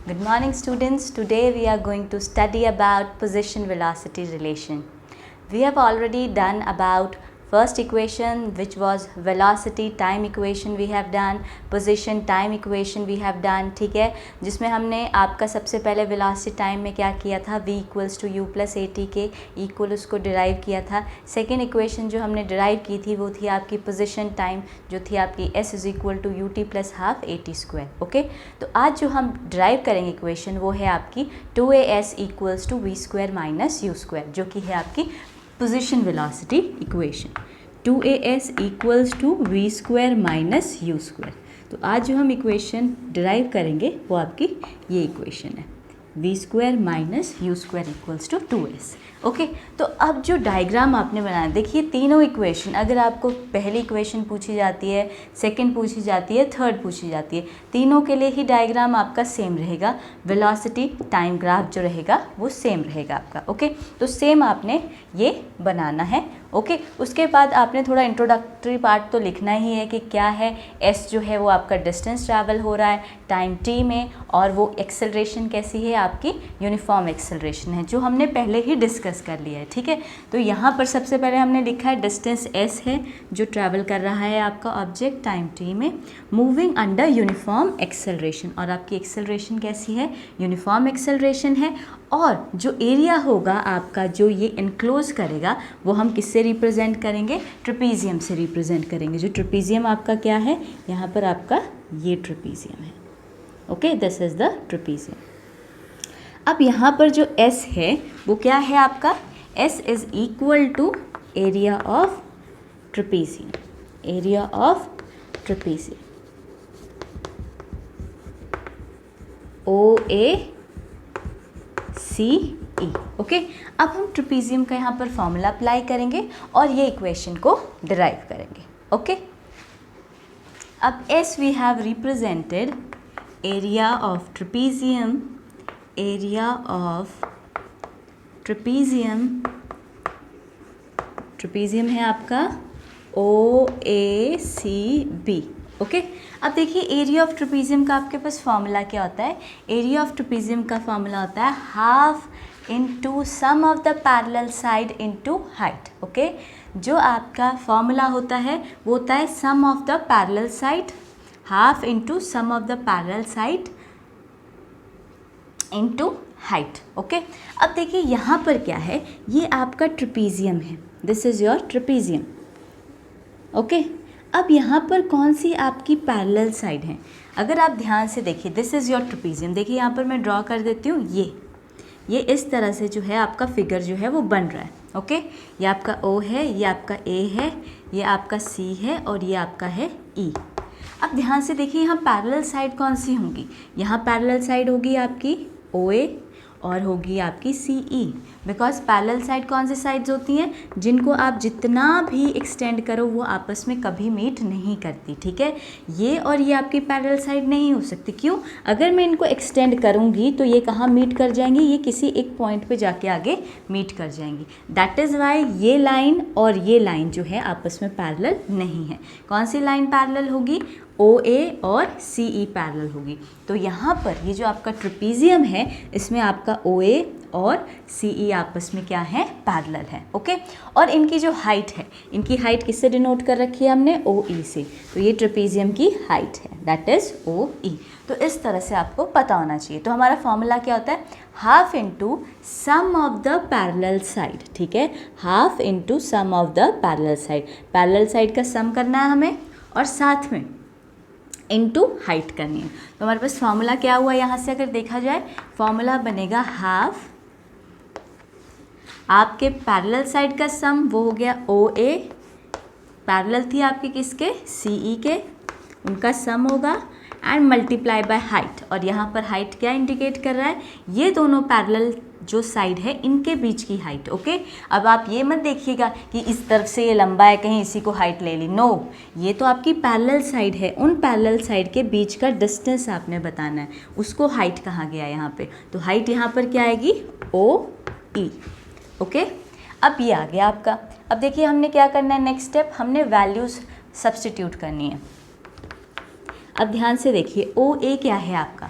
Good morning students. Today we are going to study about position velocity relation. We have already done about first equation which was velocity time equation we have done, position time equation we have done, ठीक है, जिसमें हमने आपका सबसे पहले velocity time में क्या किया था, v equals to u plus a t के इक्वल उसको डिराइव किया था। सेकेंड इक्वेशन जो हमने डिराइव की थी वो थी आपकी पोजिशन टाइम जो थी आपकी s is equal to u t plus half a t square. Okay, तो आज जो हम डिराइव करेंगे इक्वेशन वो है आपकी 2as equals to v square minus u square, जो कि है आपकी position velocity equation. 2as equals to v square minus u square. तो आज जो हम इक्वेशन डिराइव करेंगे वो आपकी ये इक्वेशन है, v square minus u square equals to 2s। Okay, तो अब जो डायग्राम आपने बनाया, देखिए तीनों इक्वेशन, अगर आपको पहली इक्वेशन पूछी जाती है, सेकंड पूछी जाती है, थर्ड पूछी जाती है, तीनों के लिए ही डायग्राम आपका सेम रहेगा। वेलोसिटी टाइम ग्राफ जो रहेगा वो सेम रहेगा आपका। ओके, तो सेम आपने ये बनाना है। ओके, उसके बाद आपने थोड़ा इंट्रोडक्टरी पार्ट तो लिखना ही है कि क्या है, एस जो है वो आपका डिस्टेंस ट्रैवल हो रहा है टाइम टी में, और वो एक्सेलरेशन कैसी है आपकी यूनिफॉर्म एक्सेलरेशन है जो हमने पहले ही डिस्कस कर लिया है। ठीक है, तो यहाँ पर सबसे पहले हमने लिखा है डिस्टेंस एस है जो ट्रैवल कर रहा है आपका ऑब्जेक्ट टाइम टी में, मूविंग अंडर यूनिफॉर्म एक्सेलरेशन, और आपकी एक्सेलरेशन कैसी है, यूनिफॉर्म एक्सेलरेशन है। और जो एरिया होगा आपका जो ये इनक्लोज करेगा वो हम किससे रिप्रेजेंट करेंगे, ट्रेपीजियम से रिप्रेजेंट करेंगे। जो ट्रेपीजियम आपका क्या है, यहाँ पर आपका ये ट्रेपीजियम है। Okay, this is the trapezium. अब यहाँ पर जो S है वो क्या है आपका, S is equal to area of trapezium, area of trapezium, OACE। Okay, अब हम ट्रेपीजियम का यहाँ पर फॉर्मूला अप्लाई करेंगे और ये इक्वेशन को डिराइव करेंगे। ओके, अब S we have represented area of trapezium, area of trapezium, trapezium है आपका OACB। ओके, अब देखिए एरिया ऑफ ट्रेपीजियम का आपके पास फॉर्मूला क्या होता है, एरिया ऑफ ट्रेपीजियम का फॉर्मूला होता है half into sum of the parallel side into height. Okay, जो आपका फॉर्मूला होता है वो होता है sum of the parallel side, half into sum of the parallel side into height. Okay, अब देखिए यहाँ पर क्या है, ये आपका ट्रेपीजियम है, this is your trapezium. Okay, अब यहाँ पर कौन सी आपकी पैरेलल साइड है, अगर आप ध्यान से देखिए, दिस इज़ योर ट्रेपीजियम। देखिए यहाँ पर मैं ड्रॉ कर देती हूँ, ये इस तरह से जो है आपका फिगर जो है वो बन रहा है। ओके, ये आपका O है, ये आपका A है, ये आपका C है और ये आपका है E। अब ध्यान से देखिए यहाँ पैरेलल साइड कौन सी होंगी, यहाँ पैरेलल साइड होगी आपकी OA और होगी आपकी CE, बिकॉज पैरेलल साइड कौन सी साइड्स होती हैं, जिनको आप जितना भी एक्सटेंड करो वो आपस में कभी मीट नहीं करती। ठीक है, ये और ये आपकी पैरेलल साइड नहीं हो सकती। क्यों, अगर मैं इनको एक्सटेंड करूँगी तो ये कहाँ मीट कर जाएंगी, ये किसी एक पॉइंट पे जाके आगे मीट कर जाएंगी। दैट इज़ वाई ये लाइन और ये लाइन जो है आपस में पैरेलल नहीं है। कौन सी लाइन पैरेलल होगी, OA और CE पैरेलल होगी। तो यहाँ पर ये जो आपका ट्रेपीजियम है इसमें आपका OA और CE आपस में क्या है, पैरेलल है। ओके, और इनकी जो हाइट है, इनकी हाइट किससे डिनोट कर रखी है हमने, OE से। तो ये ट्रेपीजियम की हाइट है, दैट इज़ OE। तो इस तरह से आपको पता होना चाहिए। तो हमारा फॉर्मूला क्या होता है, half into sum of the parallel side. ठीक है, half into sum of the parallel side, parallel side का सम करना है हमें और साथ में इनटू हाइट करनी है। तो हमारे पास फॉर्मूला क्या हुआ, यहाँ से अगर देखा जाए फॉर्मूला बनेगा हाफ आपके पैरेलल साइड का सम, वो हो गया OA, पैरेलल थी आपकी किसके, CE के, उनका सम होगा एंड मल्टीप्लाई बाय हाइट। और यहाँ पर हाइट क्या इंडिकेट कर रहा है, ये दोनों पैरेलल जो साइड है इनके बीच की हाइट। ओके, अब आप ये मत देखिएगा कि इस तरफ से ये लंबा है कहीं इसी को हाइट ले ली, नो, ये तो आपकी पैरेलल साइड है, उन पैरेलल साइड के बीच का डिस्टेंस आपने बताना है, उसको हाइट कहा गया यहाँ पे। तो हाइट यहाँ पर क्या आएगी, OE। ओके, अब ये आ गया आपका। अब देखिए हमने क्या करना है, नेक्स्ट स्टेप हमने वैल्यूज़ सब्स्टिट्यूट करनी है। अब ध्यान से देखिए, OA क्या है आपका,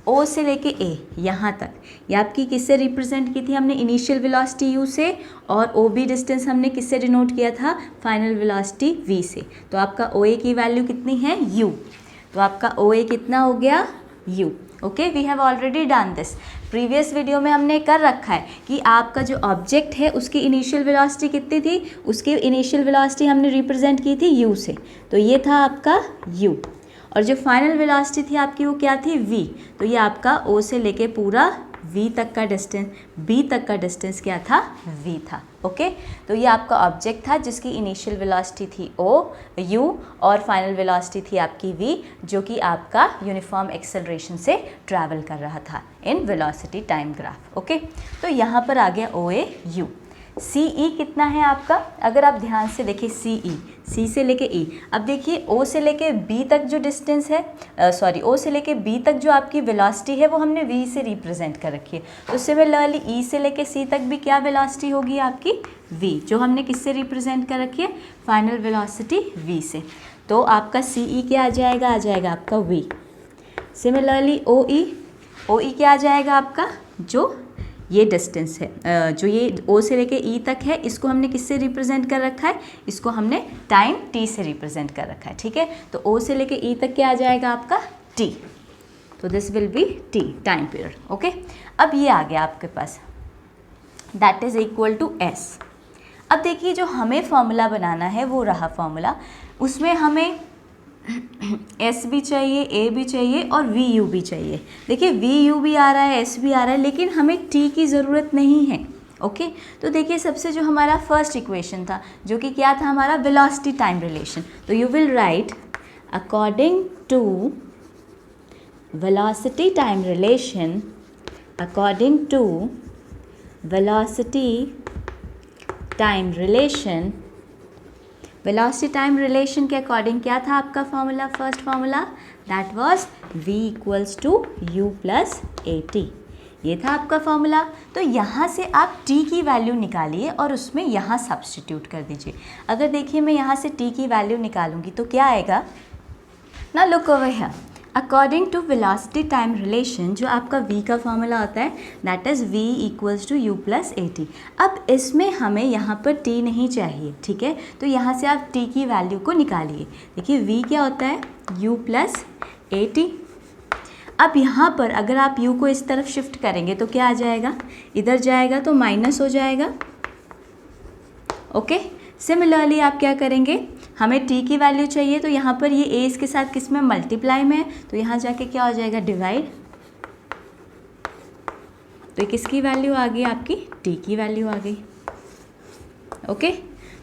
ओ से लेके ए यहाँ तक, ये आपकी किससे रिप्रेजेंट की थी हमने, इनिशियल वेलोसिटी यू से, और ओ बी डिस्टेंस हमने किससे डिनोट किया था, फाइनल वेलोसिटी वी से। तो आपका ओ ए की वैल्यू कितनी है, यू। तो आपका ओ ए कितना हो गया, u. Okay, we have already done this. Previous video में हमने कर रखा है कि आपका जो ऑब्जेक्ट है उसकी इनिशियल वेलोसिटी कितनी थी, उसकी इनिशियल वेलोसिटी हमने रिप्रेजेंट की थी यू से, तो ये था आपका यू। और जो फाइनल वेलोसिटी थी आपकी वो क्या थी, v। तो ये आपका o से लेके पूरा v तक का डिस्टेंस, b तक का डिस्टेंस क्या था, v था। ओके, तो ये आपका ऑब्जेक्ट था जिसकी इनिशियल वेलोसिटी थी u और फाइनल वेलोसिटी थी आपकी v, जो कि आपका यूनिफॉर्म एक्सेलरेशन से ट्रैवल कर रहा था in velocity time graph. Okay, तो यहाँ पर आ गया OA u। CE कितना है आपका, अगर आप ध्यान से देखिए CE, C से लेके E। अब देखिए O से लेके B तक जो डिस्टेंस है, O से लेके B तक जो आपकी वेलोसिटी है वो हमने V से रिप्रेजेंट कर रखी है। तो सिमिलरली E से लेके C तक भी क्या वेलोसिटी होगी आपकी, V, जो हमने किससे रिप्रेजेंट कर रखी है, फाइनल वेलोसिटी V से। तो आपका CE क्या आ जाएगा आपका V। सिमिलरली OE क्या आ जाएगा आपका, जो ये डिस्टेंस है, जो ये O से लेके E तक है, इसको हमने किससे रिप्रेजेंट कर रखा है, इसको हमने टाइम T से रिप्रेजेंट कर रखा है। ठीक है, तो O से लेके E तक क्या आ जाएगा आपका, T। तो this will be T, time period. Okay, अब ये आ गया आपके पास, that is equal to S। अब देखिए जो हमें फॉर्मूला बनाना है वो रहा फॉर्मूला, उसमें हमें S भी चाहिए, A भी चाहिए और VU भी चाहिए। देखिए VU भी आ रहा है, S भी आ रहा है, लेकिन हमें T की ज़रूरत नहीं है। ओके, तो देखिए सबसे जो हमारा फर्स्ट इक्वेशन था जो कि क्या था हमारा, वेलोसिटी टाइम रिलेशन। तो you will write according to velocity time relation, according to velocity time relation, velocity time relation के अकॉर्डिंग क्या था आपका formula, first formula, that was v equals to u plus at। ये था आपका formula. तो यहाँ से आप t की वैल्यू निकालिए और उसमें यहाँ सब्स्टिट्यूट कर दीजिए। अगर देखिए मैं यहाँ से t की वैल्यू निकालूंगी तो क्या आएगा ना, look over here, according to velocity time relation, जो आपका v का फॉर्मूला होता है that is v equals to u plus at। अब इसमें हमें यहाँ पर t नहीं चाहिए, ठीक है, तो यहाँ से आप t की वैल्यू को निकालिए। देखिए v क्या होता है, u प्लस at। अब यहाँ पर अगर आप u को इस तरफ शिफ्ट करेंगे तो क्या आ जाएगा, इधर जाएगा तो माइनस हो जाएगा। ओके, सिमिलरली आप क्या करेंगे, हमें t की वैल्यू चाहिए तो यहाँ पर ये a इसके साथ किस में, मल्टीप्लाई में है, तो यहाँ जाके क्या हो जाएगा, डिवाइड। तो किसकी वैल्यू आ गई आपकी, t की वैल्यू आ गई। ओके,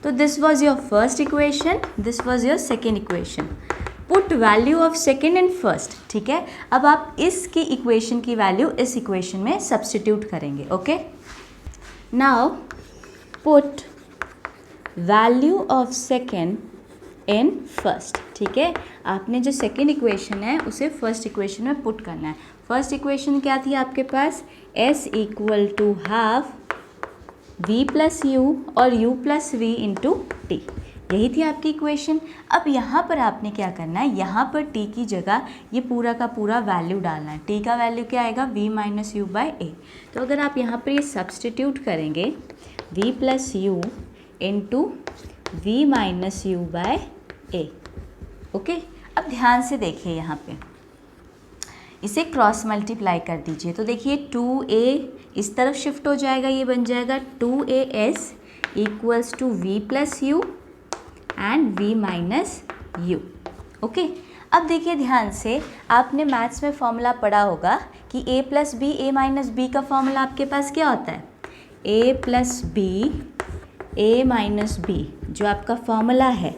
तो this was your first equation, this was your second equation. Put value of second and first. ठीक है, अब आप इसकी इक्वेशन की वैल्यू इस इक्वेशन में सब्स्टिट्यूट करेंगे। Okay, now put value of second in first. ठीक है, आपने जो सेकेंड इक्वेशन है उसे फर्स्ट इक्वेशन में पुट करना है। फर्स्ट इक्वेशन क्या थी आपके पास, s equal to half v plus u और u प्लस वी इंटू टी, यही थी आपकी इक्वेशन। अब यहाँ पर आपने क्या करना है, यहाँ पर t की जगह ये पूरा का पूरा वैल्यू डालना है। t का वैल्यू क्या आएगा, v minus u by a. तो अगर आप यहाँ पर ये सब्सटीट्यूट करेंगे v plus u into v minus u by a. Okay, अब ध्यान से देखिए यहाँ पे इसे क्रॉस मल्टीप्लाई कर दीजिए तो देखिए 2a इस तरफ शिफ्ट हो जाएगा, ये बन जाएगा 2as equals to v plus u and v minus u. Okay, अब देखिए ध्यान से, आपने मैथ्स में फॉर्मूला पढ़ा होगा कि a plus b a minus b का फॉर्मूला आपके पास क्या होता है, a plus b a minus b, जो आपका फॉर्मूला है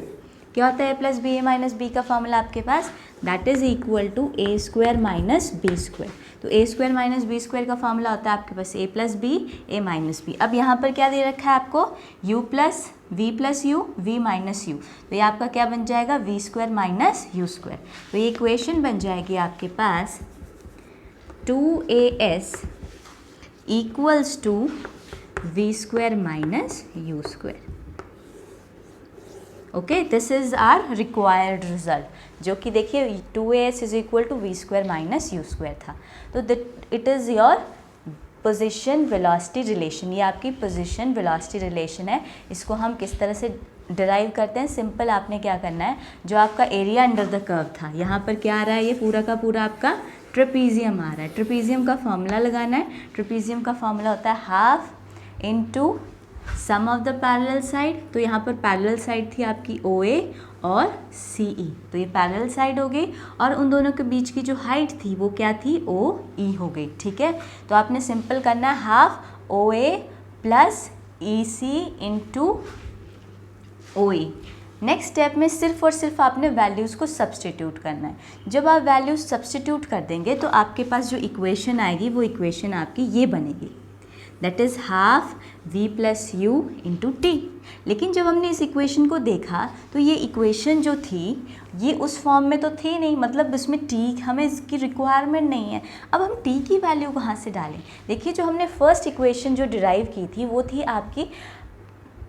क्या होता है, a plus b a minus b का फॉर्मूला आपके पास that is equal to a square minus b square. तो a square minus b square का फॉर्मूला होता है आपके पास a plus b a minus b. अब यहाँ पर क्या दे रखा है आपको, u plus u v minus u, तो ये आपका क्या बन जाएगा, v square minus u square. तो ये इक्वेशन बन जाएगी आपके पास 2as equals to v square minus u square. Okay, this is our required result, जो कि देखिए 2as is equal to v square minus u square था। तो it is your position velocity relation, ये आपकी पोजीशन वेलोसिटी रिलेशन है। इसको हम किस तरह से डिराइव करते हैं, सिंपल आपने क्या करना है, जो आपका एरिया अंडर द कर्व था, यहाँ पर क्या आ रहा है, ये पूरा का पूरा आपका ट्रेपीजियम आ रहा है। ट्रेपीजियम का फॉर्मूला लगाना है। ट्रेपीजियम का फॉर्मूला होता है half into sum of the parallel side. तो यहाँ पर पैरेलल साइड थी आपकी OA और CE, तो ये पैरेलल साइड हो गई, और उन दोनों के बीच की जो हाइट थी वो क्या थी, OE हो गई। ठीक है, तो आपने सिंपल करना है half OA plus EC into OE। Next step में सिर्फ और सिर्फ आपने वैल्यूज़ को सब्सटीट्यूट करना है। जब आप वैल्यूज़ सब्सटीट्यूट कर देंगे तो आपके पास जो इक्वेशन आएगी वो इक्वेशन आपकी ये बनेगी, that is half v plus u into T. लेकिन जब हमने इस इक्वेशन को देखा तो ये इक्वेशन जो थी ये उस फॉर्म में तो थी नहीं, मतलब इसमें t हमें इसकी रिक्वायरमेंट नहीं है। अब हम t की वैल्यू कहाँ से डालें? देखिए, जो हमने फर्स्ट इक्वेशन जो डिराइव की थी वो थी आपकी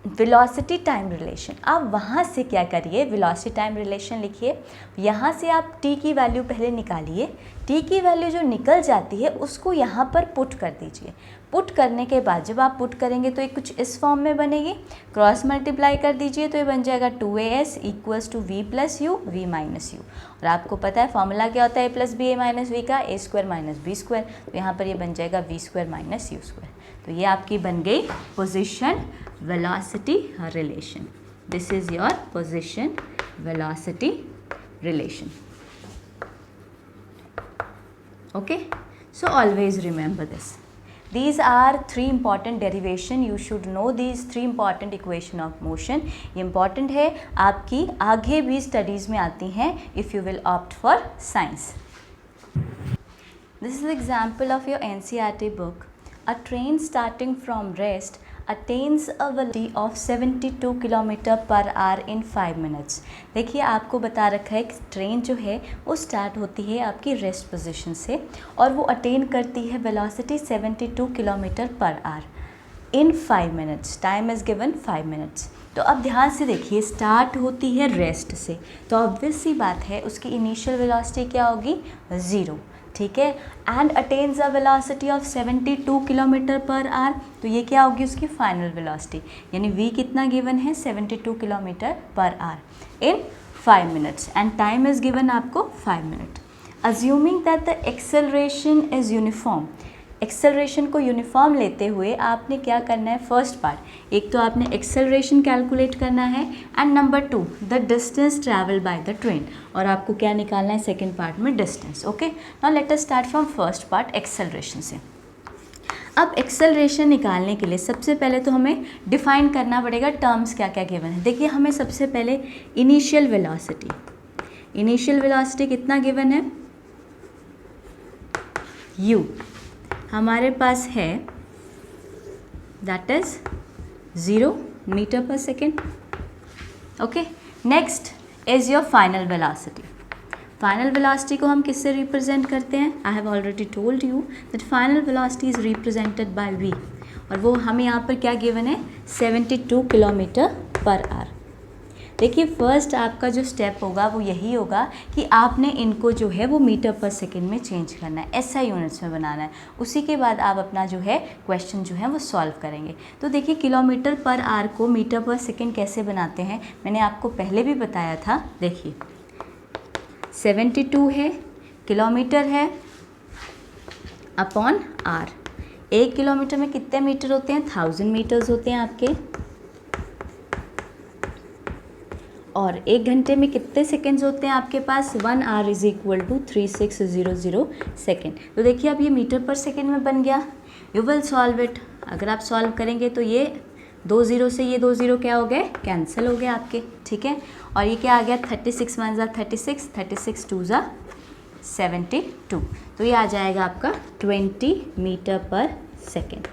वेलोसिटी टाइम रिलेशन। आप वहाँ से क्या करिए, वेलोसिटी टाइम रिलेशन लिखिए, यहाँ से आप t की वैल्यू पहले निकालिए। t की वैल्यू जो निकल जाती है उसको यहाँ पर पुट कर दीजिए। पुट करने के बाद जब आप पुट करेंगे तो ये कुछ इस फॉर्म में बनेगी, क्रॉस मल्टीप्लाई कर दीजिए तो ये बन जाएगा 2as equals to v plus u v minus u. और आपको पता है फॉर्मूला क्या होता है a plus b a minus v का, a square minus b square. तो यहाँ पर ये बन जाएगा v square minus u square. तो ये आपकी बन गई position velocity relation. This is your position velocity relation. Okay, so always remember this. These are three important derivation. You should know these three important equation of motion. ये important है, आपकी आगे भी studies में आती हैं if you will opt for science. This is an example of your NCERT book. A train starting from rest attains a velocity of 72 kilometre per hour in 5 minutes. देखिए, आपको बता रखा है कि ट्रेन जो है वो स्टार्ट होती है आपकी रेस्ट पोजीशन से और वो अटेन करती है velocity 72 kilometre per hour in 5 minutes. Time is given 5 minutes. तो अब ध्यान से देखिए, स्टार्ट होती है रेस्ट से, तो ऑब्वियस सी बात है उसकी इनिशियल वेलोसिटी क्या होगी, 0। ठीक है, and attains a velocity of 72 kilometre per our, तो ये क्या होगी उसकी फाइनल वेलोसिटी, यानी v कितना गिवन है 72 kilometre per hour in 5 minutes, and time is given आपको 5 minute. Assuming that the acceleration is uniform, acceleration को यूनिफॉर्म लेते हुए आपने क्या करना है, फर्स्ट पार्ट, एक तो आपने एक्सेलरेशन कैलकुलेट करना है, and number 2 the distance travel by the train, और आपको क्या निकालना है सेकेंड पार्ट में, distance. Okay, now let us start from first part, acceleration से। अब एक्सेलरेशन निकालने के लिए सबसे पहले तो हमें डिफाइन करना पड़ेगा टर्म्स क्या क्या गिवन है। देखिए, हमें सबसे पहले इनिशियल वेलोसिटी, इनिशियल वेलोसिटी कितना गिवन है, u हमारे पास है, that is 0 metre per second. Okay, next is your final velocity. Final velocity को हम किससे रिप्रेजेंट करते हैं, आई have already told you that final velocity is represented by v, और वो हमें यहाँ पर क्या गिवन है, 72 किलोमीटर पर आवर। देखिए, फर्स्ट आपका जो स्टेप होगा वो यही होगा कि आपने इनको जो है वो मीटर पर सेकेंड में चेंज करना है, SI यूनिट्स में बनाना है। उसी के बाद आप अपना जो है क्वेश्चन जो है वो सॉल्व करेंगे। तो देखिए, किलोमीटर पर आवर को मीटर पर सेकेंड कैसे बनाते हैं, मैंने आपको पहले भी बताया था। देखिए, 72 है, किलोमीटर है अपॉन आर। 1 किलोमीटर में कितने मीटर होते हैं, 1000 मीटर्स होते हैं आपके, और 1 घंटे में कितने सेकेंड्स होते हैं आपके पास, 1 hour is equal to 3600 second. तो देखिए, अब ये मीटर पर सेकेंड में बन गया। यू विल सॉल्व इट, अगर आप सॉल्व करेंगे तो ये 2 0 से ये 2 0 क्या हो गए, कैंसिल हो गए आपके। ठीक है, और ये क्या आ गया, 36 1 ज़ा 36, 36 2 ज़ा 72, तो ये आ जाएगा आपका 20 मीटर पर सेकेंड।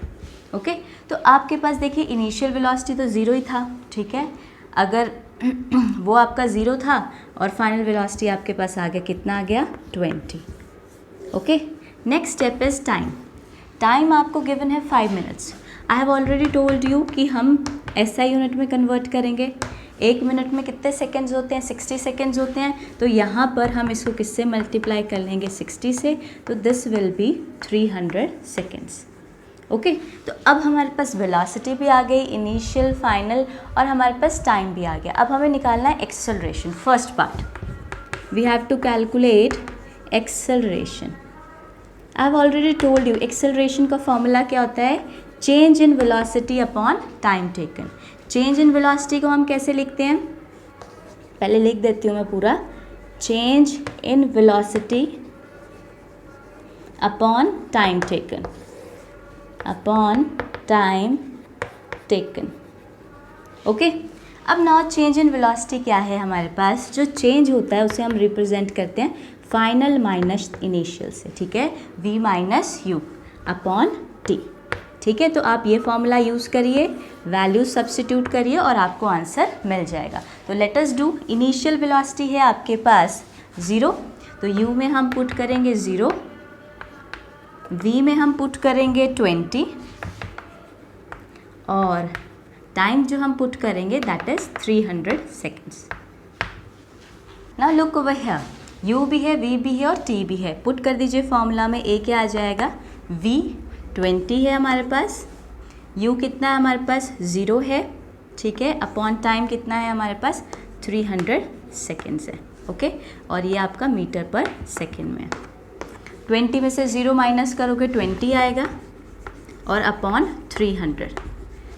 ओके, तो आपके पास देखिए इनिशियल वेलोसिटी तो 0 ही था। ठीक है, अगर वो आपका 0 था और फाइनल वेलोसिटी आपके पास आ गया, कितना आ गया, 20। Okay, next step is time. Time आपको गिवन है 5 minutes. I have already told you कि हम SI यूनिट में कन्वर्ट करेंगे। 1 मिनट में कितने सेकेंड्स होते हैं? 60 सेकेंड्स होते हैं। तो यहाँ पर हम इसको किससे मल्टीप्लाई कर लेंगे? 60 से। तो this will B 300 seconds. Okay, तो अब हमारे पास वेलोसिटी भी आ गई, इनिशियल, फाइनल, और हमारे पास टाइम भी आ गया। अब हमें निकालना है acceleration. First part we have to calculate acceleration. I have already told you acceleration का फॉर्मूला क्या होता है? Change in velocity upon time taken. Change in velocity को हम कैसे लिखते हैं? पहले लिख देती हूँ मैं पूरा। Change in velocity upon time taken, upon time taken. Okay, अब नाउ चेंज इन वेलोसिटी क्या है हमारे पास? जो चेंज होता है उसे हम रिप्रेजेंट करते हैं फाइनल माइनस इनिशियल से, ठीक है, v minus you upon T. ठीक है, तो आप ये फॉर्मूला यूज़ करिए, वैल्यू सब्स्टिट्यूट करिए और आपको आंसर मिल जाएगा। तो late us do. Initial velocity है आपके पास 0, तो u में हम पुट करेंगे 0, v में हम पुट करेंगे 20 और टाइम जो हम पुट करेंगे that is 300 seconds. Now look over here, u भी है, v भी है और t भी है। पुट कर दीजिए फॉर्मूला में। a क्या आ जाएगा? v 20 है हमारे पास, u कितना है हमारे पास? 0 है, ठीक है, अपॉन टाइम कितना है हमारे पास? 300 सेकेंड्स है। ओके, और ये आपका मीटर पर सेकेंड में है। 20 में से 0 माइनस करोगे 20 आएगा और अपॉन 300।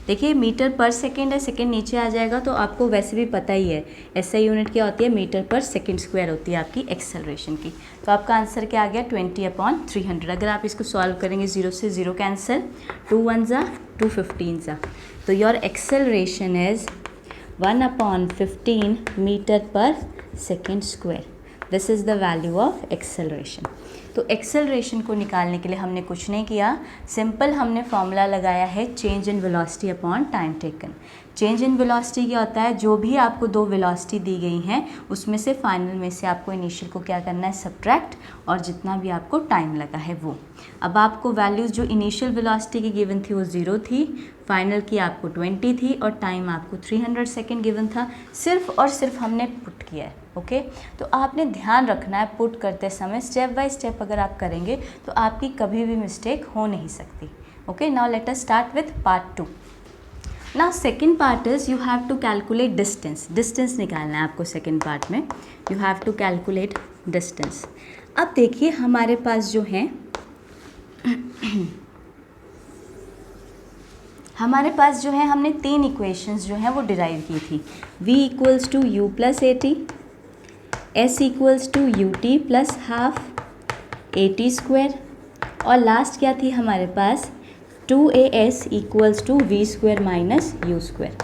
देखिए मीटर पर सेकेंड है, सेकेंड नीचे आ जाएगा, तो आपको वैसे भी पता ही है ऐसा यूनिट क्या होती है? मीटर पर सेकेंड स्क्वायर होती है आपकी एक्सेलरेशन की। तो आपका आंसर क्या आ गया? 20 अपॉन 300। अगर आप इसको सॉल्व करेंगे 0 से 0 कैंसिल, 2 1 ज़ा 2 15 ज़ा, तो your acceleration is 1 upon 15 metre per second square. This is the value of acceleration. तो एक्सेलरेशन को निकालने के लिए हमने कुछ नहीं किया, सिंपल हमने फॉर्मूला लगाया है change in velocity upon time taken. Change in velocity क्या होता है? जो भी आपको 2 वेलोसिटी दी गई हैं उसमें से फाइनल में से आपको इनिशियल को क्या करना है? सब्ट्रैक्ट, और जितना भी आपको टाइम लगा है वो। अब आपको वैल्यूज़ जो इनिशियल वेलोसिटी की गिवन थी वो 0 थी, फाइनल की आपको 20 थी और टाइम आपको 300 सेकेंड गिवन था। सिर्फ और सिर्फ हमने पुट किया है। ओके, तो आपने ध्यान रखना है पुट करते समय स्टेप बाय स्टेप अगर आप करेंगे तो आपकी कभी भी मिस्टेक हो नहीं सकती। Okay, now let us start with part 2। Now second part is you have to calculate distance. Distance निकालना है आपको सेकेंड पार्ट में। You have to calculate distance. अब देखिए हमारे पास जो है हमने 3 इक्वेशंस जो हैं वो डिराइव की थी। v equals to u plus a t, s equals to u t plus half a t square, और लास्ट क्या थी हमारे पास? 2as equals to v square minus u square.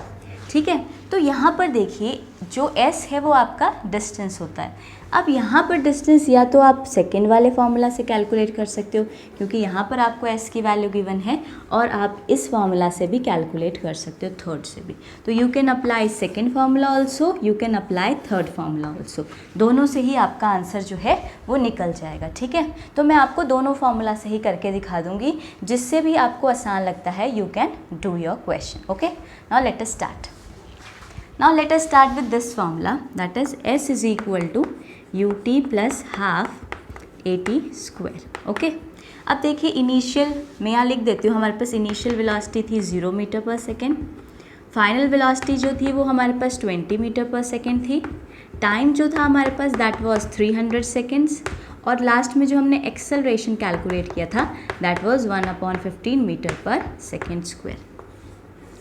ठीक है, तो यहाँ पर देखिए जो s है वो आपका डिस्टेंस होता है। अब यहाँ पर डिस्टेंस या तो आप सेकेंड वाले फार्मूला से कैलकुलेट कर सकते हो, क्योंकि यहाँ पर आपको s की वैल्यू गिवन है, और आप इस फार्मूला से भी कैलकुलेट कर सकते हो, थर्ड से भी। तो you can apply second formula also, you can apply third formula also. दोनों से ही आपका आंसर जो है वो निकल जाएगा। ठीक है, तो मैं आपको दोनों फार्मूला से ही करके दिखा दूँगी, जिससे भी आपको आसान लगता है you can do your question. Okay, now let us start. Now let us start with this formula, that is s is equal to ut plus half at square. Okay, अब देखिए इनिशियल मैं यहाँ लिख देती हूँ। हमारे पास इनिशियल वेलोसिटी थी 0 metre per second, final velocity जो थी वो हमारे पास 20 मीटर पर सेकेंड थी, टाइम जो था हमारे पास दैट वाज 300 सेकेंड्स, और लास्ट में जो हमने एक्सेलरेशन कैलकुलेट किया था that was 1/15 metre per second square.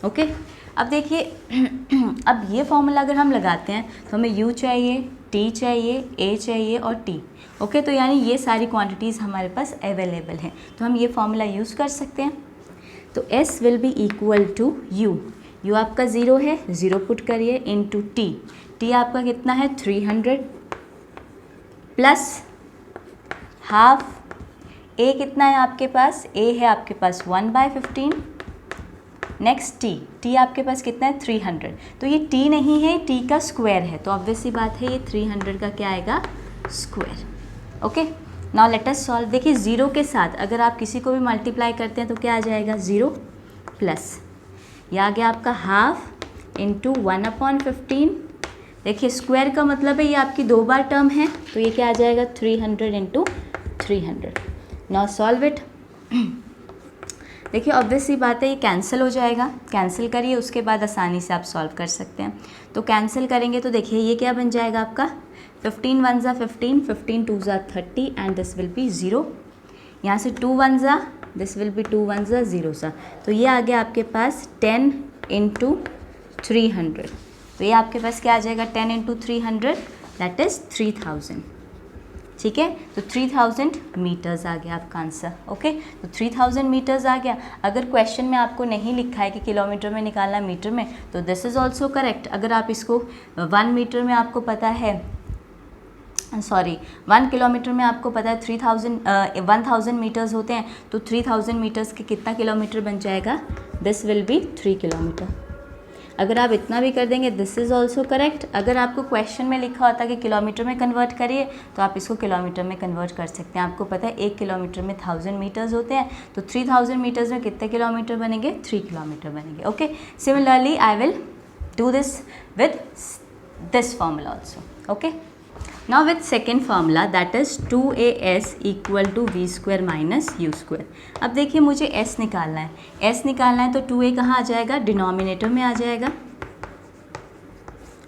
Okay, अब देखिए अब ये फॉर्मूला अगर हम लगाते हैं तो हमें u चाहिए, t चाहिए, a चाहिए और t। ओके, तो यानी ये सारी क्वांटिटीज़ हमारे पास अवेलेबल हैं, तो हम ये फॉर्मूला यूज़ कर सकते हैं। तो s will be equal to u आपका 0 है, 0 पुट करिए, इनटू t आपका कितना है 300 प्लस हाफ a कितना है आपके पास? a है आपके पास 1/15, नेक्स्ट t आपके पास कितना है 300। तो ये t नहीं है, t का स्क्वायर है, तो ऑब्वियस सी बात है ये 300 का क्या आएगा? स्क्वायर। ओके, नाउ लेट अस सॉल्व। देखिए 0 के साथ अगर आप किसी को भी मल्टीप्लाई करते हैं तो क्या आ जाएगा? 0 प्लस, यह आ गया आपका हाफ इंटू 1/15। देखिए स्क्वायर का मतलब है ये आपकी 2 बार टर्म है, तो ये क्या आ जाएगा 300 इंटू 300। Now solve it. देखिए ऑब्वियस सी बात है ये कैंसिल हो जाएगा, कैंसिल करिए, उसके बाद आसानी से आप सॉल्व कर सकते हैं। तो कैंसिल करेंगे तो देखिए ये क्या बन जाएगा आपका 15 1 ज़ा 15, 15 2 ज़ा 30 एंड दिस विल बी 0। यहाँ से 2 1 ज़ा, दिस विल बी 2 1 ज़ा 0 सा, तो ये आ गया आपके पास 10 इंटू 300। तो ये आपके पास क्या आ जाएगा 10 इंटू 300 दैट इज़ 3000। ठीक है, तो 3000 मीटर्स आ गया आपका आंसर। ओके, तो 3000 मीटर्स आ गया। अगर क्वेश्चन में आपको नहीं लिखा है कि किलोमीटर में निकालना मीटर में, तो दिस इज़ ऑल्सो करेक्ट। अगर आप इसको 1 मीटर में आपको पता है, सॉरी 1 किलोमीटर में आपको पता है 1000 मीटर्स होते हैं, तो 3000 मीटर्स के कितना किलोमीटर बन जाएगा, दिस विल बी 3 किलोमीटर। अगर आप इतना भी कर देंगे दिस इज़ ऑल्सो करेक्ट। अगर आपको क्वेश्चन में लिखा होता कि किलोमीटर में कन्वर्ट करिए, तो आप इसको किलोमीटर में कन्वर्ट कर सकते हैं। आपको पता है 1 किलोमीटर में 1000 मीटर्स होते हैं, तो 3000 मीटर्स में कितने किलोमीटर बनेंगे, 3 किलोमीटर बनेंगे। Okay, similarly I will do this with this formula also. Okay, now with second formula that is 2as equal to v square minus u square। अब देखिए मुझे s निकालना है, s निकालना है तो 2a कहाँ आ जाएगा, डिनोमिनेटर में आ जाएगा।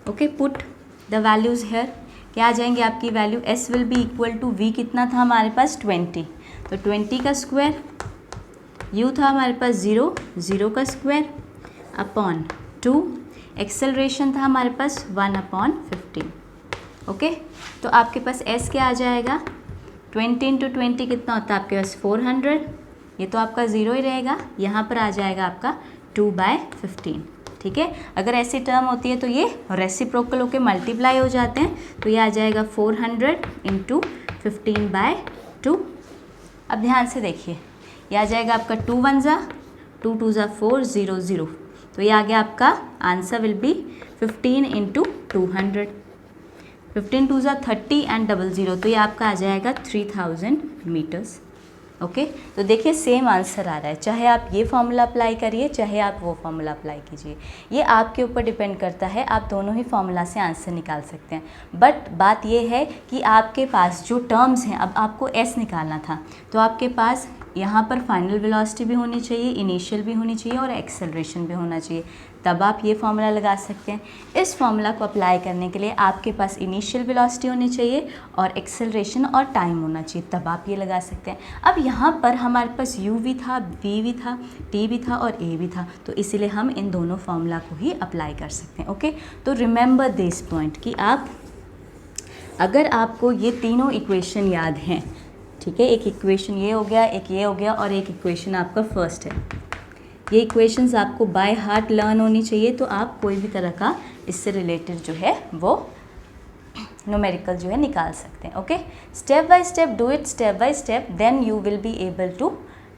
Okay, put the values here, क्या आ जाएंगे आपकी value, s will be equal to v कितना था हमारे पास 20, तो 20 का स्क्वायर, u था हमारे पास 0, 0 का स्क्वायर अपॉन 2, एक्सेलरेशन था हमारे पास 1/15। ओके, तो आपके पास s क्या आ जाएगा, 20 इंटू 20 कितना होता है आपके पास 400, ये तो आपका 0 ही रहेगा, यहाँ पर आ जाएगा आपका 2/15। ठीक है, अगर ऐसी टर्म होती है तो ये रेसिप्रोकल होकर मल्टीप्लाई हो जाते हैं, तो ये आ जाएगा 400 इंटू 15/2। अब ध्यान से देखिए, ये आ जाएगा आपका 2 1 ज़ा 2 2 ज़ा 4 0 0, तो ये आ गया आपका आंसर विल बी 15 इंटू 200, 15 2 ज़ा 30 एंड 00, तो ये आपका आ जाएगा 3000 मीटर्स। ओके, तो देखिए सेम आंसर आ रहा है, चाहे आप ये फॉर्मूला अप्लाई करिए चाहे आप वो फॉर्मूला अप्लाई कीजिए, ये आपके ऊपर डिपेंड करता है। आप दोनों ही फॉर्मूला से आंसर निकाल सकते हैं, बट बात ये है कि आपके पास जो टर्म्स हैं, अब आपको s निकालना था, तो आपके पास यहाँ पर फाइनल वेलोसिटी भी होनी चाहिए, इनिशियल भी होनी चाहिए और एक्सेलरेशन भी होना चाहिए, तब आप ये फार्मूला लगा सकते हैं। इस फार्मूला को अप्लाई करने के लिए आपके पास इनिशियल वेलोसिटी होनी चाहिए और एक्सेलरेशन और टाइम होना चाहिए, तब आप ये लगा सकते हैं। अब यहाँ पर हमारे पास u भी था, v भी था, t भी था और a भी था, तो इसीलिए हम इन दोनों फार्मूला को ही अप्लाई कर सकते हैं। ओके, तो रिमेंबर दिस पॉइंट कि आप, अगर आपको ये तीनों इक्वेशन याद हैं, ठीक है, एक इक्वेशन ये हो गया, एक ये हो गया और एक इक्वेशन आपका फर्स्ट है, ये इक्वेशंस आपको बाय हार्ट लर्न होनी चाहिए, तो आप कोई भी तरह का इससे रिलेटेड जो है वो न्यूमेरिकल जो है निकाल सकते हैं। Okay, step by step do it, step by step, then you will be able to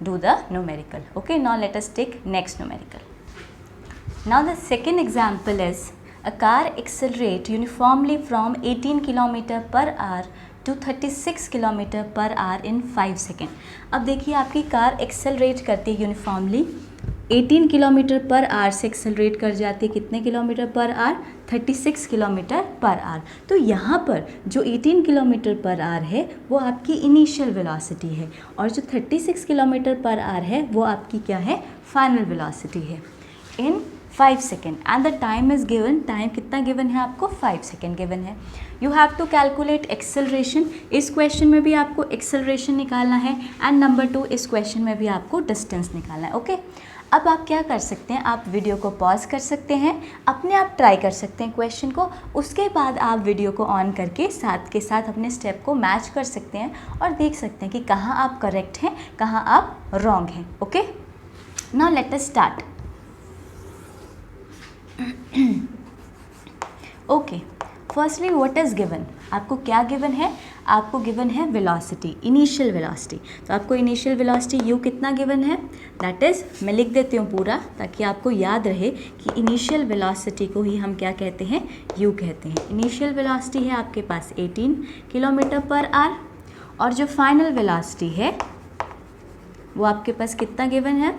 do the numerical. Okay, now let us take next numerical. Now the second example is a car accelerate uniformly from 18 kilometre per hour to 36 kilometre per hour in 5 second. अब देखिए आपकी car accelerate करती है uniformly, 18 kilometre per hour से accelerate कर जाती है कितने kilometre per our, 36 kilometre per our. तो यहाँ पर जो 18 किलोमीटर पर आवर है वो आपकी इनिशियल वेलोसिटी है, और जो 36 किलोमीटर पर आवर है वो आपकी क्या है, फाइनल वेलोसिटी है in 5 second. And the time is given, time कितना गिवन है आपको, 5 सेकेंड गिवन है। You have to calculate acceleration, इस क्वेश्चन में भी आपको एक्सेलरेशन निकालना है, एंड नंबर 2 इस क्वेश्चन में भी आपको डिस्टेंस निकालना है। ओके, अब आप क्या कर सकते हैं, आप वीडियो को पॉज कर सकते हैं, अपने आप ट्राई कर सकते हैं क्वेश्चन को, उसके बाद आप वीडियो को ऑन करके साथ के साथ अपने स्टेप को मैच कर सकते हैं और देख सकते हैं कि कहाँ आप करेक्ट हैं, कहाँ आप रॉन्ग हैं। Okay, now let us start. Okay, firstly what is given, आपको क्या गिवन है, आपको गिवन है वेलोसिटी, इनिशियल वेलोसिटी। तो आपको इनिशियल वेलोसिटी u कितना गिवन है, दैट इज़, मैं लिख देती हूँ पूरा ताकि आपको याद रहे कि इनिशियल वेलोसिटी को ही हम क्या कहते हैं, u कहते हैं। इनिशियल वेलोसिटी है आपके पास 18 किलोमीटर पर आवर, और जो फाइनल वेलोसिटी है वो आपके पास कितना गिवन है,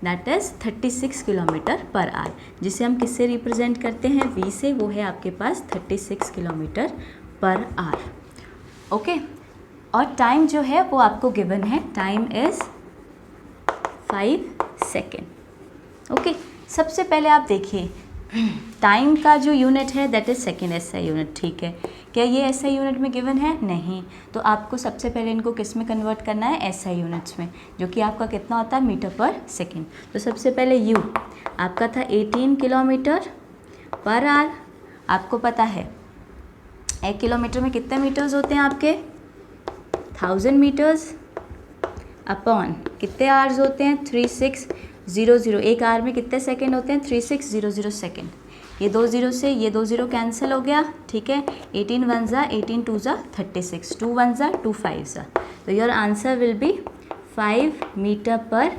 that is 36 kilometre per our, जिसे हम किससे रिप्रेजेंट करते हैं, v से, वो है आपके पास 36 किलोमीटर पर आवर। ओके, और टाइम जो है वो आपको गिवन है, टाइम इज़ 5 सेकेंड। ओके, सबसे पहले आप देखिए टाइम का जो यूनिट है that is second SI unit, ठीक है। क्या ये एसआई यूनिट में गिवन है? नहीं। तो आपको सबसे पहले इनको किस में कन्वर्ट करना है, एसआई यूनिट्स में, जो कि आपका कितना होता है, मीटर पर सेकेंड। तो सबसे पहले यू आपका था 18 किलोमीटर पर आवर। आपको पता है 1 किलोमीटर में कितने मीटर्स होते हैं आपके, 1000 मीटर्स, अपॉन कितने आवर्स होते हैं, 3600। एक आवर में कितने सेकंड होते हैं, 3600 सेकंड। ये 2 0 से ये 2 0 कैंसिल हो गया, ठीक है। 18 1 ज़ा 18 2 ज़ा 36, 2 1 ज़ा 2 5 ज़ा। तो your answer will be 5 metre per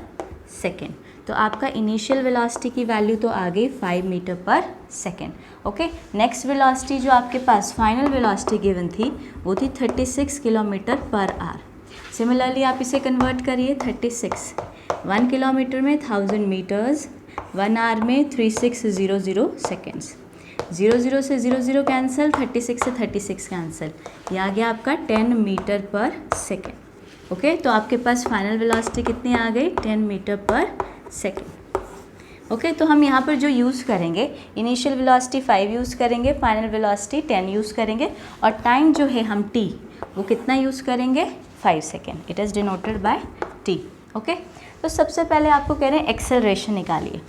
second. तो आपका इनिशियल वेलोसिटी की वैल्यू तो आ गई 5 metre per second. Okay, next velocity जो आपके पास फाइनल वेलोसिटी गिवन थी वो थी 36 किलोमीटर पर आवर। सिमिलरली आप इसे कन्वर्ट करिए, 36 1 किलोमीटर में 1000 मीटर्स, 1 आवर में 3600 सेकेंड्स। 00 से 00 कैंसिल, 36 से 36 कैंसिल, ये आ गया आपका 10 मीटर पर सेकेंड। ओके, तो आपके पास फाइनल वेलोसिटी कितनी आ गई, 10 मीटर पर सेकेंड। ओके, तो हम यहाँ पर जो यूज़ करेंगे, इनिशियल वेलोसिटी 5 यूज़ करेंगे, फाइनल वेलोसिटी 10 यूज़ करेंगे, और टाइम जो है हम t वो कितना यूज़ करेंगे, 5 second. It is denoted by t। Okay, तो सबसे पहले आपको कह रहे हैं एक्सेलरेशन निकालिए।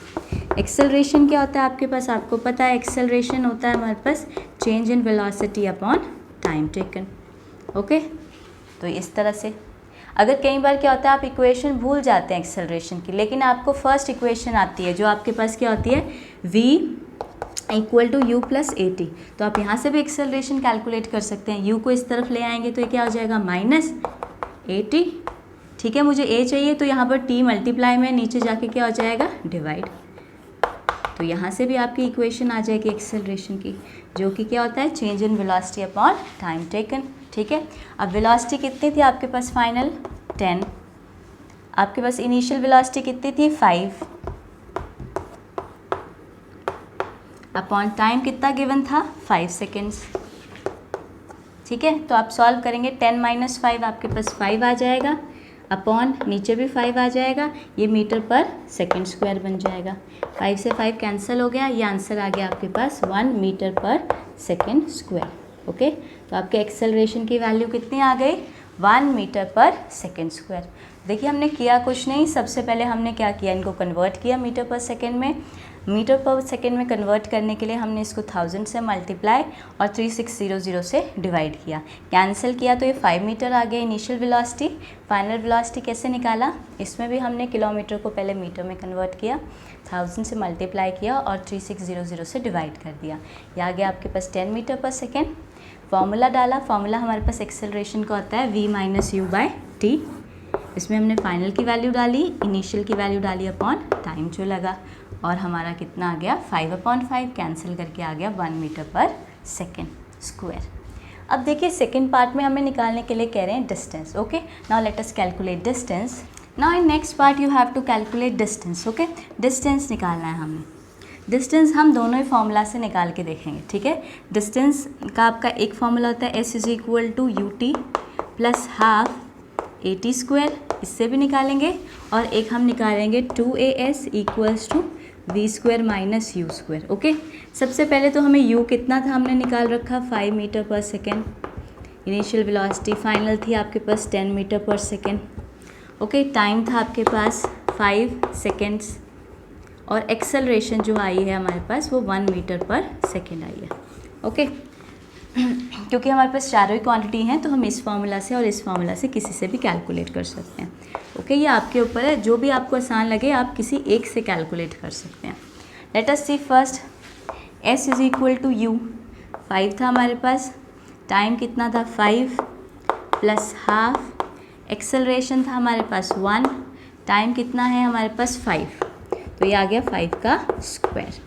एक्सेलरेशन क्या होता है आपके पास, आपको पता है एक्सेलरेशन होता है हमारे पास change in velocity upon time taken. Okay, तो इस तरह से अगर कई बार क्या होता है आप इक्वेशन भूल जाते हैं एक्सेलरेशन की, लेकिन आपको फर्स्ट इक्वेशन आती है जो आपके पास क्या होती है, v equal to u plus a t. तो आप यहाँ से भी एक्सेलरेशन कैलकुलेट कर सकते हैं। u को इस तरफ ले आएंगे तो ये क्या हो जाएगा, माइनस ए टी, ठीक है। मुझे a चाहिए तो यहाँ पर t मल्टीप्लाई में नीचे जाके क्या हो जाएगा, डिवाइड। तो यहाँ से भी आपकी इक्वेशन आ जाएगी एक्सेलरेशन की, जो कि क्या होता है, change in velocity upon time taken, ठीक है। अब वेलोसिटी कितनी थी आपके पास फाइनल, 10। आपके पास इनिशियल वेलोसिटी कितनी थी, 5, अपॉन टाइम कितना गिवन था, 5 सेकेंड्स, ठीक है। तो आप सॉल्व करेंगे, 10 माइनस 5 आपके पास 5 आ जाएगा, अपॉन नीचे भी 5 आ जाएगा, ये मीटर पर सेकेंड स्क्वायर बन जाएगा। 5 से 5 कैंसिल हो गया, ये आंसर आ गया आपके पास 1 metre per second square. Okay, तो आपके एक्सेलरेशन की वैल्यू कितनी आ गई, 1 मीटर पर सेकेंड स्क्वायर। देखिए हमने किया कुछ नहीं, सबसे पहले हमने क्या किया, इनको कन्वर्ट किया मीटर पर सेकेंड में। मीटर पर सेकेंड में कन्वर्ट करने के लिए हमने इसको 1000 से मल्टीप्लाई और 3600 से डिवाइड किया, कैंसिल किया तो ये 5 मीटर आ गया इनिशियल वेलोसिटी। फाइनल वेलोसिटी कैसे निकाला, इसमें भी हमने किलोमीटर को पहले मीटर में कन्वर्ट किया, 1000 से मल्टीप्लाई किया और 3600 से डिवाइड कर दिया, ये आ गया आपके पास 10 मीटर पर सेकेंड। फॉर्मूला डाला, फॉर्मूला हमारे पास एक्सेलरेशन का होता है v minus u by t. इसमें हमने फाइनल की वैल्यू डाली, इनिशियल की वैल्यू डाली अपॉन टाइम जो लगा, और हमारा कितना आ गया, 5/5 कैंसिल करके आ गया 1 मीटर पर सेकेंड स्क्वायर। अब देखिए सेकेंड पार्ट में हमें निकालने के लिए कह रहे हैं distance. Okay, now let us calculate distance. Now in next part you have to calculate distance. Okay, distance निकालना है हमें। डिस्टेंस हम दोनों ही फॉर्मूला से निकाल के देखेंगे, ठीक है। डिस्टेंस का आपका एक फॉर्मूला होता है s is equal to u t plus half a t square, इससे भी निकालेंगे, और एक हम निकालेंगे 2as equals to v square minus u square. Okay, सबसे पहले तो हमें u कितना था हमने निकाल रखा, 5 metre per second. Initial velocity final थी आपके पास 10 metre per second. Okay, time था आपके पास 5 सेकेंड्स, और एक्सेलरेशन जो आई है हमारे पास वो 1 मीटर पर सेकेंड आई है। ओके, क्योंकि हमारे पास चारों ही क्वांटिटी हैं तो हम इस फार्मूला से और इस फार्मूला से किसी से भी कैलकुलेट कर सकते हैं। ओके, ये आपके ऊपर है, जो भी आपको आसान लगे आप किसी एक से कैलकुलेट कर सकते हैं। Let us see first, s is equal to u, 5 था हमारे पास, टाइम कितना था 5 प्लस हाफ, एक्सेलरेशन था हमारे पास 1, टाइम कितना है हमारे पास 5, तो ये आ गया 5 का स्क्वायर।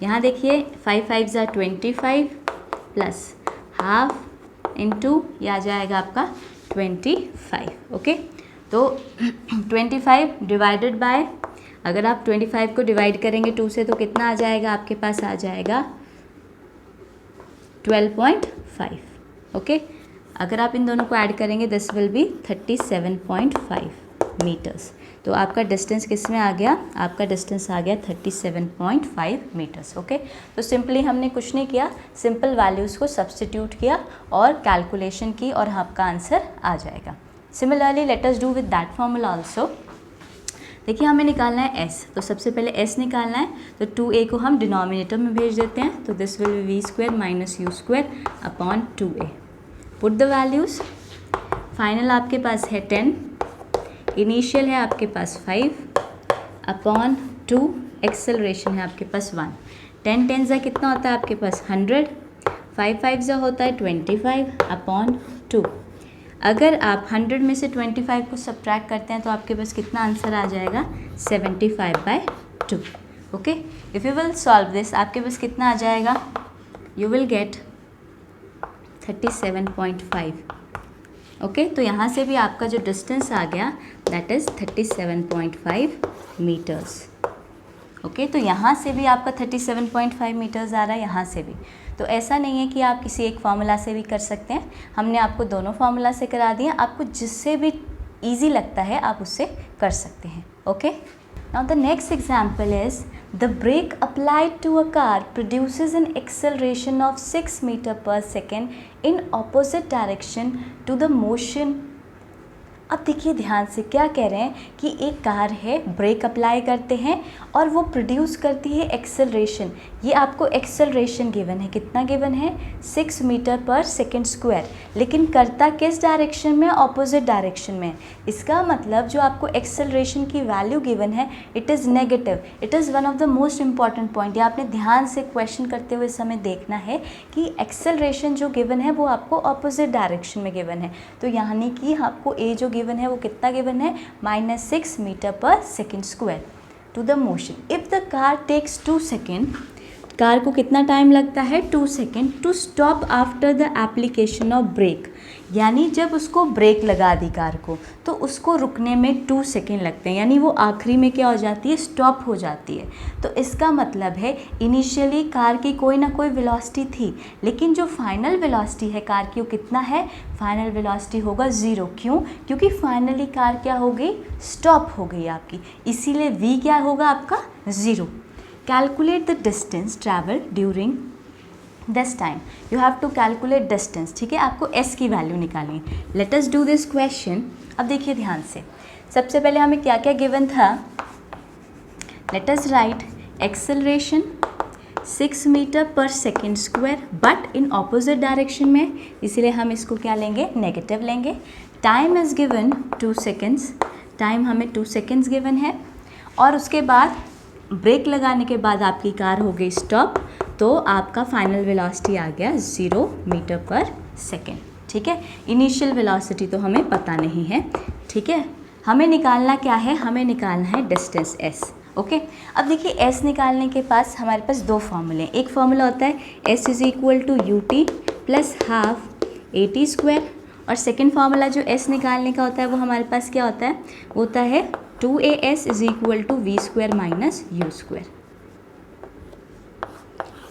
यहाँ देखिए 5 5 ज़ा 25 प्लस हाफ इंटू ये आ जाएगा आपका 25। ओके, तो 25 डिवाइडेड बाय अगर आप 25 को डिवाइड करेंगे 2 से तो कितना आ जाएगा, आपके पास आ जाएगा 12.5। ओके, अगर आप इन दोनों को ऐड करेंगे दिस विल बी 37.5 मीटर्स। तो आपका डिस्टेंस किस में आ गया, आपका डिस्टेंस आ गया 37.5 मीटर्स। ओके, तो सिंपली हमने कुछ नहीं किया, सिंपल वैल्यूज़ को सब्स्टिट्यूट किया और कैलकुलेशन की और आपका आंसर आ जाएगा। Similarly let us do with that formula also. देखिए हमें निकालना है s, तो सबसे पहले s निकालना है, तो 2a को हम डिनोमिनेटर में भेज देते हैं, तो this will B v² minus u² upon 2a। Put the values, final आपके पास है 10, इनिशियल है आपके पास 5 अपॉन 2, एक्सेलरेशन है आपके पास 1। 10 10 ज़ा कितना होता है आपके पास 100, 5 5 ज़ा होता है 25 अपॉन 2। अगर आप 100 में से 25 को सब्ट्रैक्ट करते हैं तो आपके पास कितना आंसर आ जाएगा 75/2। Okay, if you will solve this आपके पास कितना आ जाएगा, यू विल गेट 37.5। ओके, तो यहाँ से भी आपका जो डिस्टेंस आ गया दैट इज़ 37.5 मीटर्स। ओके, तो यहाँ से भी आपका 37.5 मीटर्स आ रहा है, यहाँ से भी। तो ऐसा नहीं है कि आप किसी एक फार्मूला से भी कर सकते हैं, हमने आपको दोनों फार्मूला से करा दिए, आपको जिससे भी इजी लगता है आप उससे कर सकते हैं। Okay, now the next example is the brake applied to a car produces an acceleration of 6 metre per second in opposite direction to the motion. अब देखिए ध्यान से क्या कह रहे हैं कि एक कार है, ब्रेक अप्लाई करते हैं और वो प्रोड्यूस करती है एक्सेलरेशन। ये आपको एक्सेलरेशन गिवन है, कितना गिवन है 6 मीटर पर सेकेंड स्क्वायर, लेकिन करता किस डायरेक्शन में, ऑपोजिट डायरेक्शन में। इसका मतलब जो आपको एक्सेलरेशन की वैल्यू गिवन है it is negative. It is one of the most important point. ये आपने ध्यान से क्वेश्चन करते हुए समय देखना है कि एक्सेलरेशन जो गिवन है वो आपको ऑपोजिट डायरेक्शन में गिवन है। तो यानी कि आपको ए जो गिवन है वो कितना गिवन है -6 metre per second square to the motion. If the car takes 2 second, car को कितना टाइम लगता है 2 second to stop after the application of brake. यानी जब उसको ब्रेक लगा दी कार को तो उसको रुकने में 2 सेकेंड लगते हैं, यानी वो आखिरी में क्या हो जाती है, स्टॉप हो जाती है। तो इसका मतलब है इनिशियली कार की कोई ना कोई वेलोसिटी थी, लेकिन जो फाइनल वेलोसिटी है कार की वो कितना है, फाइनल वेलोसिटी होगा 0। क्यों, क्योंकि फाइनली कार क्या हो गई, स्टॉप हो गई आपकी, इसीलिए v क्या होगा आपका 0। Calculate the distance travel during this time, you have to calculate distance. ठीक है, आपको s की वैल्यू निकालनी है। Let us do this question. अब देखिए ध्यान से, सबसे पहले हमें क्या क्या गिवन था, let us write acceleration 6 metre per second square but in opposite direction में, इसीलिए हम इसको क्या लेंगे, नेगेटिव लेंगे। Time is given 2 seconds, time हमें 2 सेकेंड्स गिवन है, और उसके बाद ब्रेक लगाने के बाद आपकी कार हो गई स्टॉप, तो आपका फाइनल वेलोसिटी आ गया 0 मीटर पर सेकेंड। ठीक है, इनिशियल वेलोसिटी तो हमें पता नहीं है। ठीक है, हमें निकालना क्या है, हमें निकालना है डिस्टेंस s। ओके, अब देखिए s निकालने के पास हमारे पास दो फार्मूले हैं। एक फार्मूला होता है s is equal to ut plus half at square, और सेकेंड फार्मूला जो s निकालने का होता है वो हमारे पास क्या होता है, वो होता है 2as is equal to v square minus u square.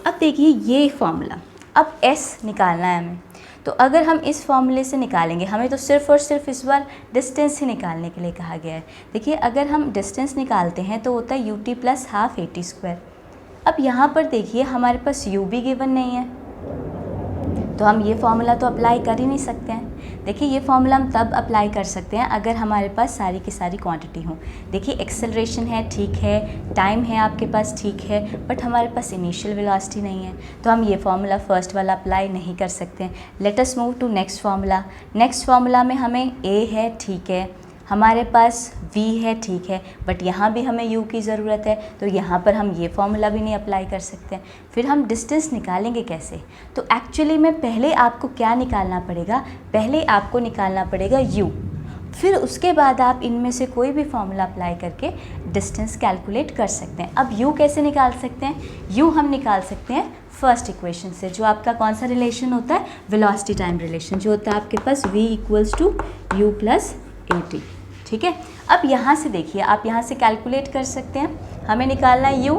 अब देखिए ये फार्मूला, अब s निकालना है हमें, तो अगर हम इस फार्मूले से निकालेंगे, हमें तो सिर्फ और सिर्फ इस बार डिस्टेंस ही निकालने के लिए कहा गया है। देखिए अगर हम डिस्टेंस निकालते हैं तो होता है ut plus half at square. अब यहाँ पर देखिए हमारे पास u भी गिवन नहीं है, तो हम ये फार्मूला तो अप्लाई कर ही नहीं सकते हैं। देखिए ये फार्मूला हम तब अप्लाई कर सकते हैं अगर हमारे पास सारी की सारी क्वांटिटी हो। देखिए एक्सेलरेशन है, ठीक है, टाइम है आपके पास, ठीक है, बट हमारे पास इनिशियल वेलोसिटी नहीं है, तो हम ये फार्मूला फर्स्ट वाला अप्लाई नहीं कर सकते हैं। Let us move to next formula. Next formula में हमें a है, ठीक है, हमारे पास v है, ठीक है, बट यहाँ भी हमें u की ज़रूरत है, तो यहाँ पर हम ये फार्मूला भी नहीं अप्लाई कर सकते हैं। फिर हम डिस्टेंस निकालेंगे कैसे, तो एक्चुअली में पहले आपको क्या निकालना पड़ेगा, पहले आपको निकालना पड़ेगा u, फिर उसके बाद आप इनमें से कोई भी फार्मूला अप्लाई करके डिस्टेंस कैलकुलेट कर सकते हैं। अब u कैसे निकाल सकते हैं, u हम निकाल सकते हैं फर्स्ट इक्वेशन से, जो आपका कौन सा रिलेशन होता है, वेलोसिटी टाइम रिलेशन, जो होता है आपके पास v equals to u plus at। ठीक है। अब यहाँ से देखिए, आप यहाँ से कैलकुलेट कर सकते हैं, हमें निकालना है u,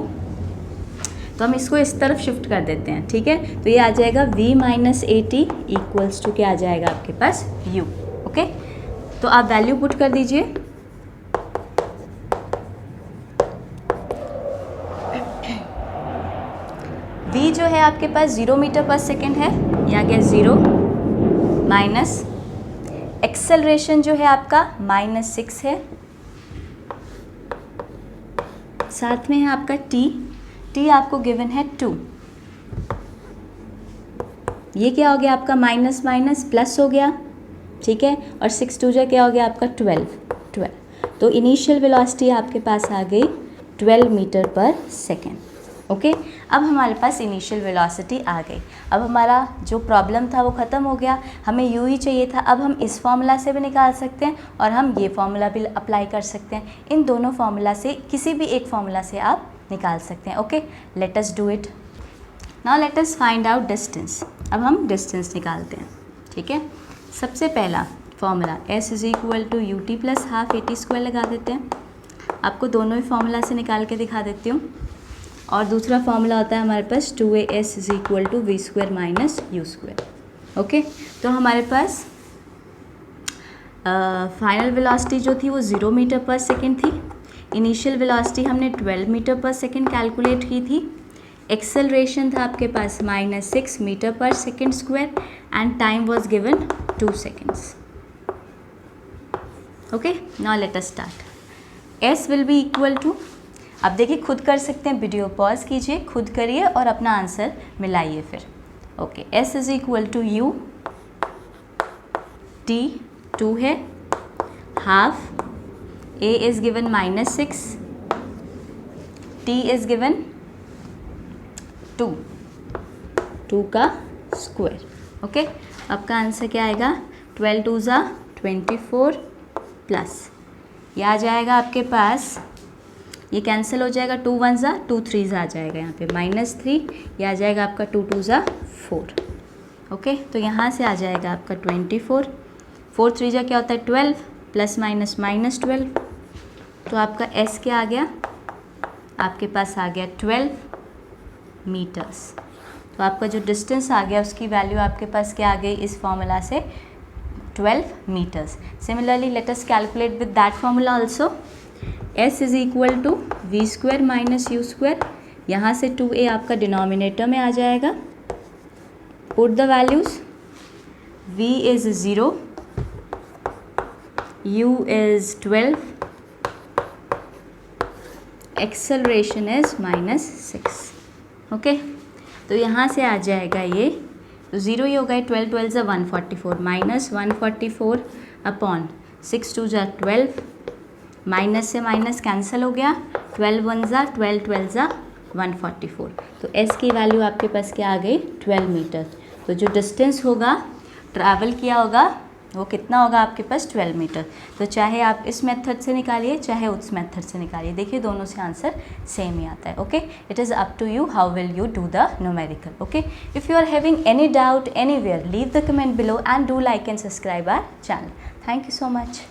तो हम इसको इस तरफ शिफ्ट कर देते हैं, ठीक है। तो ये आ जाएगा v minus a t equals to क्या आ जाएगा आपके पास u, ओके। तो आप वैल्यू पुट कर दीजिए, v जो है आपके पास 0 मीटर पर सेकेंड है, यहाँ गया 0 माइनस एक्सेलरेशन जो है आपका -6 है, साथ में है आपका t आपको गिवन है 2, ये क्या हो गया आपका माइनस माइनस प्लस हो गया, ठीक है। और 6 2 क्या हो गया आपका 12। तो इनिशियल वेलोसिटी आपके पास आ गई 12 मीटर पर सेकेंड, ओके। अब हमारे पास इनिशियल वेलोसिटी आ गई। अब हमारा जो प्रॉब्लम था वो ख़त्म हो गया, हमें यू ही चाहिए था। अब हम इस फॉर्मूला से भी निकाल सकते हैं और हम ये फॉर्मूला भी अप्लाई कर सकते हैं। इन दोनों फार्मूला से किसी भी एक फार्मूला से आप निकाल सकते हैं, okay. Let us do it now, let us find out distance. अब हम डिस्टेंस निकालते हैं, ठीक है। सबसे पहला formula s is equal to u t plus half a t square लगा देते हैं। आपको दोनों ही फॉर्मूला से निकाल के दिखा देती हूँ। और दूसरा फॉर्मूला होता है हमारे पास 2as is equal to v square minus u square, okay. तो हमारे पास फाइनल वेलोसिटी जो थी वो 0 मीटर पर सेकेंड थी। इनिशियल वेलोसिटी हमने 12 मीटर पर सेकेंड कैलकुलेट की थी। एक्सेलरेशन था आपके पास -6 metre per second square and time was given 2 seconds, okay. Now let us start. s will be equal to, अब देखिए खुद कर सकते हैं, वीडियो पॉज कीजिए, खुद करिए और अपना आंसर मिलाइए फिर, okay. s is equal to u, t 2 है, half a is given -6, t is given 2 का स्क्वायर, ओके। आपका आंसर क्या आएगा 12 2 ज़ा 24 प्लस ये आ जाएगा आपके पास, ये कैंसिल हो जाएगा, 2 1 ज़ा 2 3 ज़ा आ जाएगा यहाँ पे -3, ये आ जाएगा आपका 2 2 ज़ा 4, ओके। तो यहाँ से आ जाएगा आपका 24, 4 3 ज़ा क्या होता है 12 प्लस माइनस -12, तो आपका s क्या आ गया आपके पास आ गया 12 मीटर्स। तो आपका जो डिस्टेंस आ गया उसकी वैल्यू आपके पास क्या आ गई इस फॉर्मूला से 12 metres. Similarly let us calculate with that formula also. s is equal to v square minus u square, यहाँ से 2a आपका डिनोमिनेटर में आ जाएगा। Put the values, v is 0, u is 12, acceleration is -6, okay. तो यहाँ से आ जाएगा ये, तो 0 ही होगा, 12 12 ज़ा 144 माइनस 144 अपॉन 6 2 ज़ा 12, माइनस से माइनस कैंसिल हो गया, 12 1 ज़ा 12 12 ज़ा 144। तो s की वैल्यू आपके पास क्या आ गई 12 मीटर। तो जो डिस्टेंस होगा ट्रैवल किया होगा वो कितना होगा आपके पास 12 मीटर। तो चाहे आप इस मेथड से निकालिए चाहे उस मेथड से निकालिए, देखिए दोनों से आंसर सेम ही आता है, okay. It is up to you how will you do the numerical, okay. If you are having any doubt anywhere leave the comment below and do like and subscribe our channel. Thank you so much.